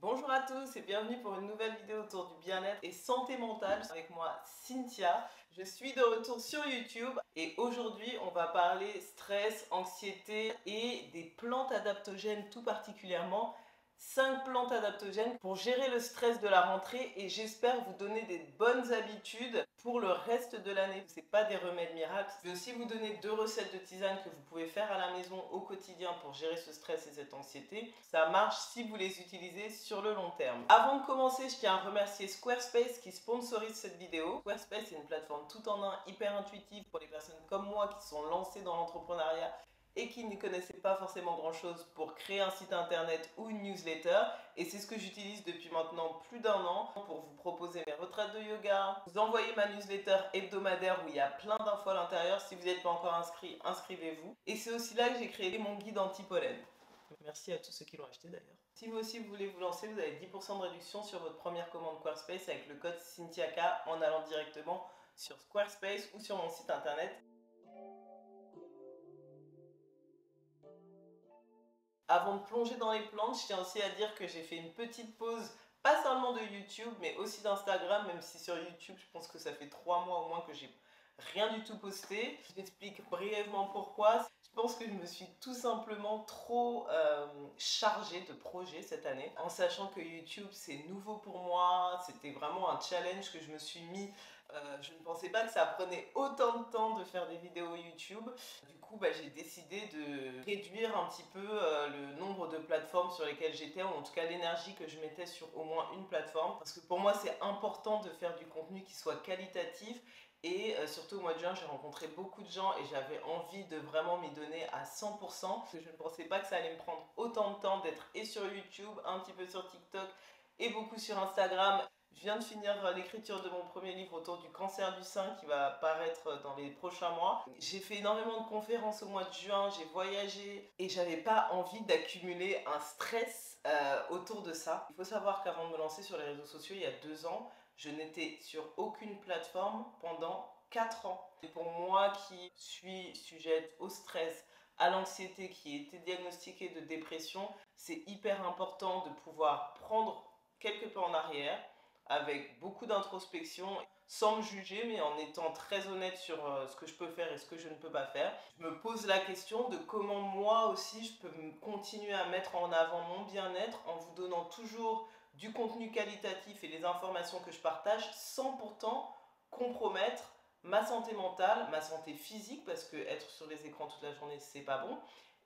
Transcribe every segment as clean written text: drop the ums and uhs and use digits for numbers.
Bonjour à tous et bienvenue pour une nouvelle vidéo autour du bien-être et santé mentale avec moi Cynthia. Je suis de retour sur YouTube et aujourd'hui on va parler stress, anxiété et des plantes adaptogènes tout particulièrement. 5 plantes adaptogènes pour gérer le stress de la rentrée et j'espère vous donner des bonnes habitudes pour le reste de l'année. Ce n'est pas des remèdes miracles. Je vais aussi vous donner 2 recettes de tisane que vous pouvez faire à la maison au quotidien pour gérer ce stress et cette anxiété. Ça marche si vous les utilisez sur le long terme. Avant de commencer, je tiens à remercier Squarespace qui sponsorise cette vidéo. Squarespace est une plateforme tout en un hyper intuitive pour les personnes comme moi qui sont lancées dans l'entrepreneuriat et qui ne connaissaient pas forcément grand chose pour créer un site internet ou une newsletter. Et c'est ce que j'utilise depuis maintenant plus d'1 an pour vous proposer mes retraites de yoga, vous envoyer ma newsletter hebdomadaire où il y a plein d'infos à l'intérieur. Si vous n'êtes pas encore inscrit, inscrivez-vous. Et c'est aussi là que j'ai créé mon guide anti-pollen. Merci à tous ceux qui l'ont acheté d'ailleurs. Si vous aussi vous voulez vous lancer, vous avez 10% de réduction sur votre première commande Squarespace avec le code CynthiaK en allant directement sur Squarespace ou sur mon site internet. Avant de plonger dans les plantes, je tiens aussi à dire que j'ai fait une petite pause, pas seulement de YouTube, mais aussi d'Instagram, même si sur YouTube, je pense que ça fait 3 mois au moins que j'ai rien du tout posté. Je m'explique brièvement pourquoi. Je pense que je me suis tout simplement trop chargée de projets cette année, en sachant que YouTube c'est nouveau pour moi, c'était vraiment un challenge que je me suis mis. Je ne pensais pas que ça prenait autant de temps de faire des vidéos YouTube. Du coup, j'ai décidé de réduire un petit peu le nombre de plateformes sur lesquelles j'étais, ou en tout cas l'énergie que je mettais sur au moins une plateforme. Parce que pour moi, c'est important de faire du contenu qui soit qualitatif. Et surtout au mois de juin, j'ai rencontré beaucoup de gens et j'avais envie de vraiment m'y donner à 100%. Parce que je ne pensais pas que ça allait me prendre autant de temps d'être et sur YouTube, un petit peu sur TikTok et beaucoup sur Instagram. Je viens de finir l'écriture de mon premier livre autour du cancer du sein qui va paraître dans les prochains mois. J'ai fait énormément de conférences au mois de juin, j'ai voyagé et j'avais pas envie d'accumuler un stress autour de ça. Il faut savoir qu'avant de me lancer sur les réseaux sociaux il y a 2 ans, je n'étais sur aucune plateforme pendant 4 ans. Et pour moi qui suis sujette au stress, à l'anxiété, qui a été diagnostiquée de dépression, c'est hyper important de pouvoir prendre quelques pas en arrière avec beaucoup d'introspection, sans me juger, mais en étant très honnête sur ce que je peux faire et ce que je ne peux pas faire. Je me pose la question de comment moi aussi je peux continuer à mettre en avant mon bien-être en vous donnant toujours du contenu qualitatif et les informations que je partage sans pourtant compromettre ma santé mentale, ma santé physique, parce que être sur les écrans toute la journée c'est pas bon,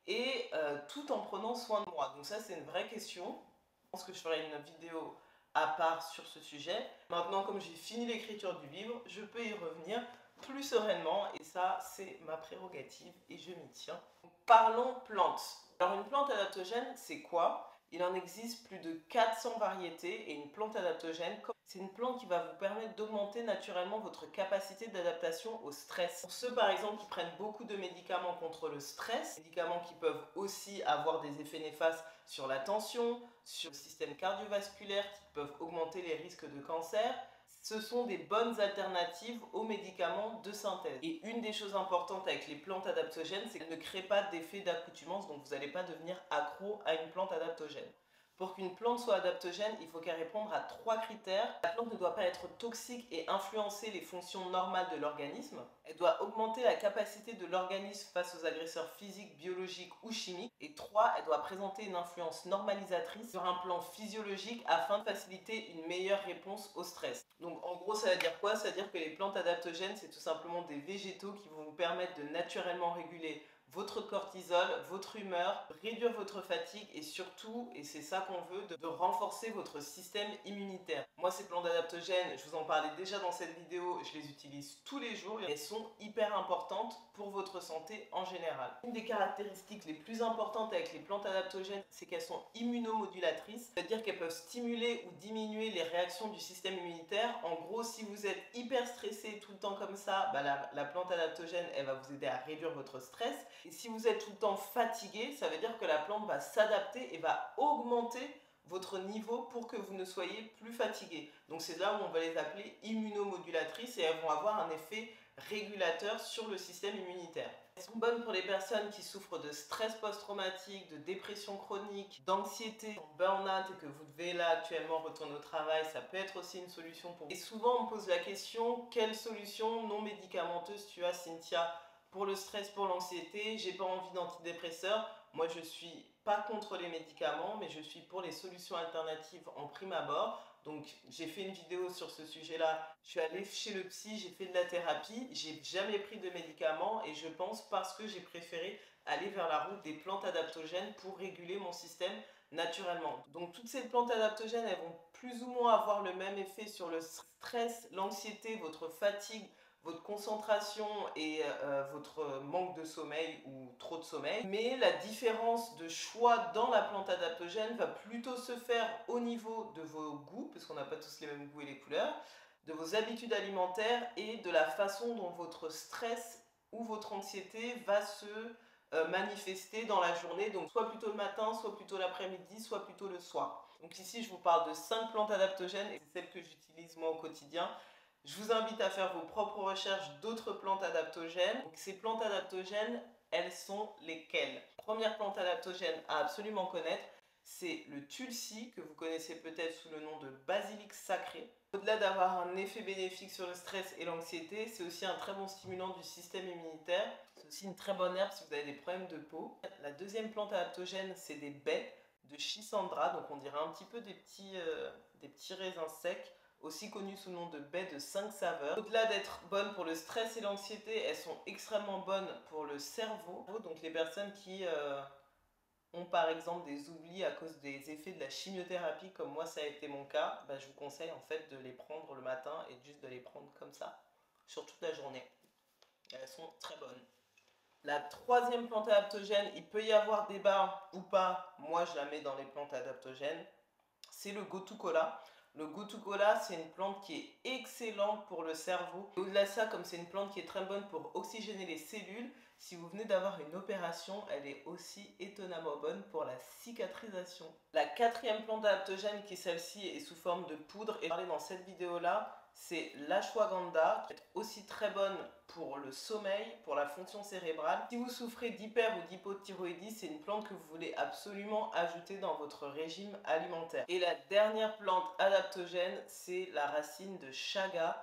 et tout en prenant soin de moi. Donc ça c'est une vraie question. Je pense que je ferai une vidéo à part sur ce sujet. Maintenant, comme j'ai fini l'écriture du livre, je peux y revenir plus sereinement et ça, c'est ma prérogative et je m'y tiens. Parlons plantes. Alors, une plante adaptogène, c'est quoi? Il en existe plus de 400 variétés et une plante adaptogène, c'est une plante qui va vous permettre d'augmenter naturellement votre capacité d'adaptation au stress. Pour ceux par exemple qui prennent beaucoup de médicaments contre le stress, médicaments qui peuvent aussi avoir des effets néfastes sur la tension, sur le système cardiovasculaire, qui peuvent augmenter les risques de cancer, ce sont des bonnes alternatives aux médicaments de synthèse. Et une des choses importantes avec les plantes adaptogènes, c'est qu'elles ne créent pas d'effet d'accoutumance, donc vous n'allez pas devenir accro à une plante adaptogène. Pour qu'une plante soit adaptogène, il faut qu'elle réponde à 3 critères. La plante ne doit pas être toxique et influencer les fonctions normales de l'organisme. Elle doit augmenter la capacité de l'organisme face aux agresseurs physiques, biologiques ou chimiques. Et 3, elle doit présenter une influence normalisatrice sur un plan physiologique afin de faciliter une meilleure réponse au stress. Donc en gros, ça veut dire quoi? Ça veut dire que les plantes adaptogènes, c'est tout simplement des végétaux qui vont vous permettre de naturellement réguler votre cortisol, votre humeur, réduire votre fatigue et surtout, et c'est ça qu'on veut, de renforcer votre système immunitaire. Moi, ces plantes adaptogènes, je vous en parlais déjà dans cette vidéo, je les utilise tous les jours et elles sont hyper importantes pour votre santé en général. Une des caractéristiques les plus importantes avec les plantes adaptogènes, c'est qu'elles sont immunomodulatrices, c'est-à-dire qu'elles peuvent stimuler ou diminuer les réactions du système immunitaire. En gros, si vous êtes hyper stressé tout le temps comme ça, la plante adaptogène, elle va vous aider à réduire votre stress. Et si vous êtes tout le temps fatigué, ça veut dire que la plante va s'adapter et va augmenter votre niveau pour que vous ne soyez plus fatigué. Donc c'est là où on va les appeler immunomodulatrices et elles vont avoir un effet régulateur sur le système immunitaire. Elles sont bonnes pour les personnes qui souffrent de stress post-traumatique, de dépression chronique, d'anxiété, de burn-out et que vous devez là actuellement retourner au travail. Ça peut être aussi une solution pour vous. Et souvent on me pose la question, quelle solution non médicamenteuse tu as, Cynthia, pour le stress, pour l'anxiété? J'ai pas envie d'antidépresseurs. Moi je suis pas contre les médicaments, mais je suis pour les solutions alternatives en prime abord. Donc j'ai fait une vidéo sur ce sujet-là. Je suis allée chez le psy, j'ai fait de la thérapie, j'ai jamais pris de médicaments et je pense parce que j'ai préféré aller vers la route des plantes adaptogènes pour réguler mon système naturellement. Donc toutes ces plantes adaptogènes, elles vont plus ou moins avoir le même effet sur le stress, l'anxiété, votre fatigue, votre concentration et votre manque de sommeil ou trop de sommeil. Mais la différence de choix dans la plante adaptogène va plutôt se faire au niveau de vos goûts, parce qu'on n'a pas tous les mêmes goûts et les couleurs, de vos habitudes alimentaires et de la façon dont votre stress ou votre anxiété va se manifester dans la journée, donc soit plutôt le matin, soit plutôt l'après-midi, soit plutôt le soir. Donc ici je vous parle de 5 plantes adaptogènes et c'est celles que j'utilise moi au quotidien. Je vous invite à faire vos propres recherches d'autres plantes adaptogènes. Donc, ces plantes adaptogènes, elles sont lesquelles? Première plante adaptogène à absolument connaître, c'est le tulsi, que vous connaissez peut-être sous le nom de basilic sacré. Au-delà d'avoir un effet bénéfique sur le stress et l'anxiété, c'est aussi un très bon stimulant du système immunitaire. C'est aussi une très bonne herbe si vous avez des problèmes de peau. La deuxième plante adaptogène, c'est des baies de Schisandra, donc on dirait un petit peu des petits raisins secs, aussi connues sous le nom de baies de 5 saveurs. Au-delà d'être bonnes pour le stress et l'anxiété, elles sont extrêmement bonnes pour le cerveau. Donc les personnes qui ont par exemple des oublis à cause des effets de la chimiothérapie, comme moi ça a été mon cas, je vous conseille en fait de les prendre le matin et juste de les prendre comme ça, sur toute la journée. Elles sont très bonnes. La troisième plante adaptogène, il peut y avoir débat ou pas, moi je la mets dans les plantes adaptogènes, c'est le gotu-kola. Le gotu-kola, c'est une plante qui est excellente pour le cerveau. Au-delà de ça, comme c'est une plante qui est très bonne pour oxygéner les cellules, si vous venez d'avoir une opération, elle est aussi étonnamment bonne pour la cicatrisation. La quatrième plante adaptogène, qui est celle-ci, est sous forme de poudre, et parler dans cette vidéo-là, c'est l'ashwagandha, qui est aussi très bonne pour le sommeil, pour la fonction cérébrale. Si vous souffrez d'hyper ou d'hypothyroïdie, c'est une plante que vous voulez absolument ajouter dans votre régime alimentaire. Et la dernière plante adaptogène, c'est la racine de chaga,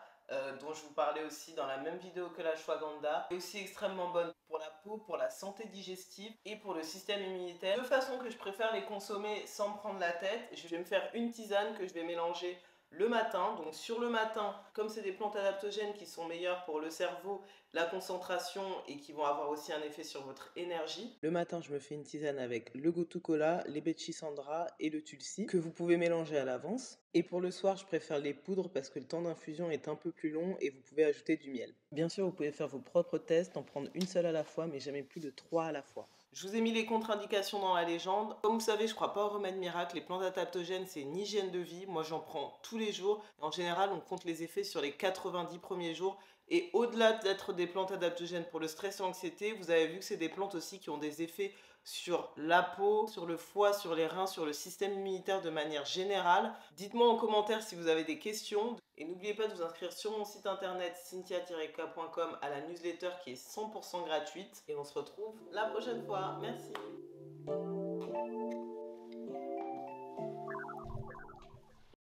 dont je vous parlais aussi dans la même vidéo que l'ashwagandha. Elle est aussi extrêmement bonne pour la peau, pour la santé digestive et pour le système immunitaire. Deux façons que je préfère les consommer sans me prendre la tête. Je vais me faire une tisane que je vais mélanger le matin. Donc sur le matin, comme c'est des plantes adaptogènes qui sont meilleures pour le cerveau, la concentration et qui vont avoir aussi un effet sur votre énergie. Le matin, je me fais une tisane avec le gotu-kola, les baies de Schisandra et le tulsi que vous pouvez mélanger à l'avance. Et pour le soir, je préfère les poudres parce que le temps d'infusion est un peu plus long et vous pouvez ajouter du miel. Bien sûr, vous pouvez faire vos propres tests, en prendre une seule à la fois, mais jamais plus de 3 à la fois. Je vous ai mis les contre-indications dans la légende. Comme vous savez, je ne crois pas au remède miracle. Les plantes adaptogènes, c'est une hygiène de vie. Moi, j'en prends tous les jours. En général, on compte les effets sur les 90 premiers jours. Et au-delà d'être des plantes adaptogènes pour le stress et l'anxiété, vous avez vu que c'est des plantes aussi qui ont des effets sur la peau, sur le foie, sur les reins, sur le système immunitaire de manière générale. Dites-moi en commentaire si vous avez des questions. Et n'oubliez pas de vous inscrire sur mon site internet cynthia-k.com à la newsletter qui est 100% gratuite. Et on se retrouve la prochaine fois. Merci.